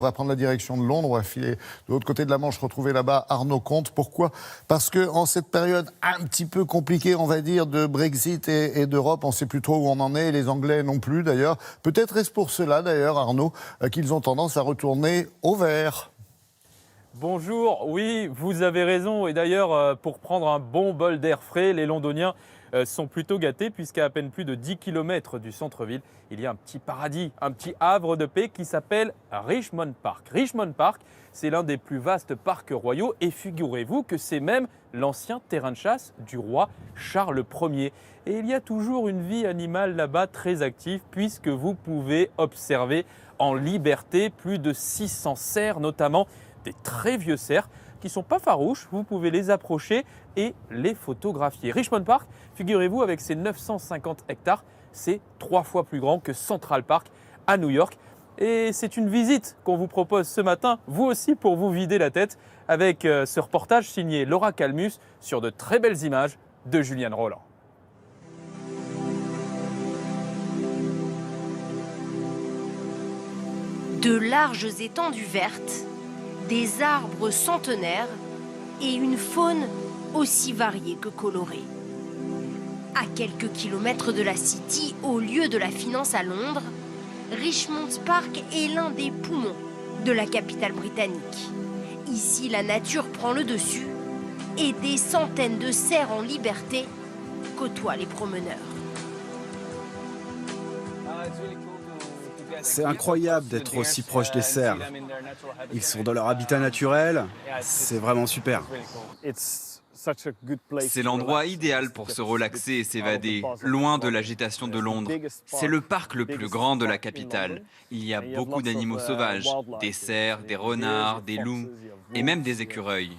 On va prendre la direction de Londres, on va filer de l'autre côté de la Manche, retrouver là-bas Arnaud Comte. Pourquoi ? Parce qu'en cette période un petit peu compliquée, on va dire, de Brexit et d'Europe, on ne sait plus trop où on en est, et les Anglais non plus d'ailleurs. Peut-être est-ce pour cela d'ailleurs, Arnaud, qu'ils ont tendance à retourner au vert. Bonjour, oui, vous avez raison. Et d'ailleurs, pour prendre un bon bol d'air frais, les Londoniens sont plutôt gâtés puisqu'à à peine plus de 10 km du centre-ville, il y a un petit paradis, un petit havre de paix qui s'appelle Richmond Park. Richmond Park, c'est l'un des plus vastes parcs royaux et figurez-vous que c'est même l'ancien terrain de chasse du roi Charles Ier. Et il y a toujours une vie animale là-bas très active puisque vous pouvez observer en liberté plus de 600 cerfs, notamment des très vieux cerfs qui ne sont pas farouches, vous pouvez les approcher et les photographier. Richmond Park, figurez-vous, avec ses 950 hectares, c'est 3 fois plus grand que Central Park à New York. Et c'est une visite qu'on vous propose ce matin, vous aussi pour vous vider la tête, avec ce reportage signé Laura Calmus sur de très belles images de Juliane Roland. De larges étendues vertes, des arbres centenaires et une faune aussi variée que colorée. À quelques kilomètres de la City, au lieu de la finance à Londres, Richmond Park est l'un des poumons de la capitale britannique. Ici, la nature prend le dessus et des centaines de cerfs en liberté côtoient les promeneurs. C'est incroyable d'être aussi proche des cerfs. Ils sont dans leur habitat naturel, c'est vraiment super. C'est l'endroit idéal pour se relaxer et s'évader, loin de l'agitation de Londres. C'est le parc le plus grand de la capitale. Il y a beaucoup d'animaux sauvages, des cerfs, des renards, des loups et même des écureuils.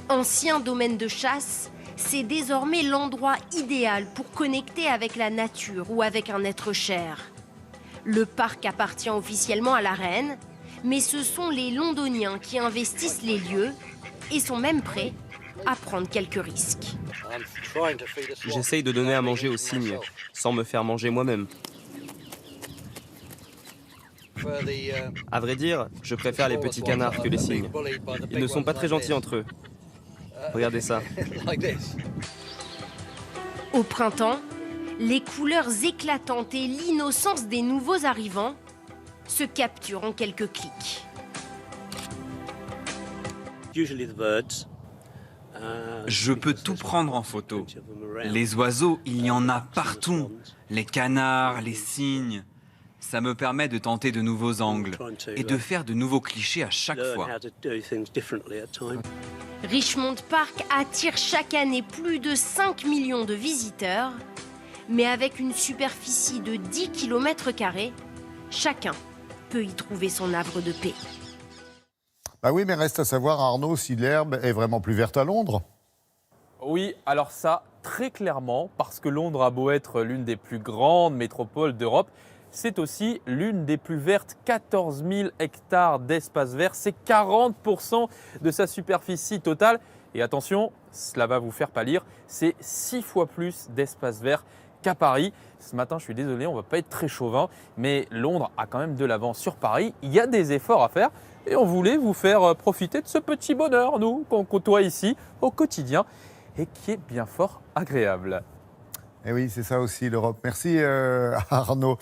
Ancien domaine de chasse, c'est désormais l'endroit idéal pour connecter avec la nature ou avec un être cher. Le parc appartient officiellement à la reine, mais ce sont les Londoniens qui investissent les lieux et sont même prêts à prendre quelques risques. J'essaye de donner à manger aux cygnes, sans me faire manger moi-même. À vrai dire, je préfère les petits canards que les cygnes. Ils ne sont pas très gentils entre eux. Regardez ça. Au printemps, les couleurs éclatantes et l'innocence des nouveaux arrivants se capturent en quelques clics. Je peux tout prendre en photo. Les oiseaux, il y en a partout. Les canards, les cygnes. Ça me permet de tenter de nouveaux angles et de faire de nouveaux clichés à chaque fois. Richmond Park attire chaque année plus de 5 millions de visiteurs, mais avec une superficie de 10 km², chacun peut y trouver son havre de paix. Bah oui, mais reste à savoir, Arnaud, si l'herbe est vraiment plus verte à Londres. Oui, alors ça, très clairement, parce que Londres a beau être l'une des plus grandes métropoles d'Europe, c'est aussi l'une des plus vertes, 14 000 hectares d'espace vert, c'est 40% de sa superficie totale. Et attention, cela va vous faire pâlir, c'est 6 fois plus d'espace vert qu'à Paris. Ce matin, je suis désolé, on ne va pas être très chauvin, mais Londres a quand même de l'avance sur Paris. Il y a des efforts à faire et on voulait vous faire profiter de ce petit bonheur, nous, qu'on côtoie ici au quotidien et qui est bien fort agréable. Et oui, c'est ça aussi l'Europe. Merci Arnaud.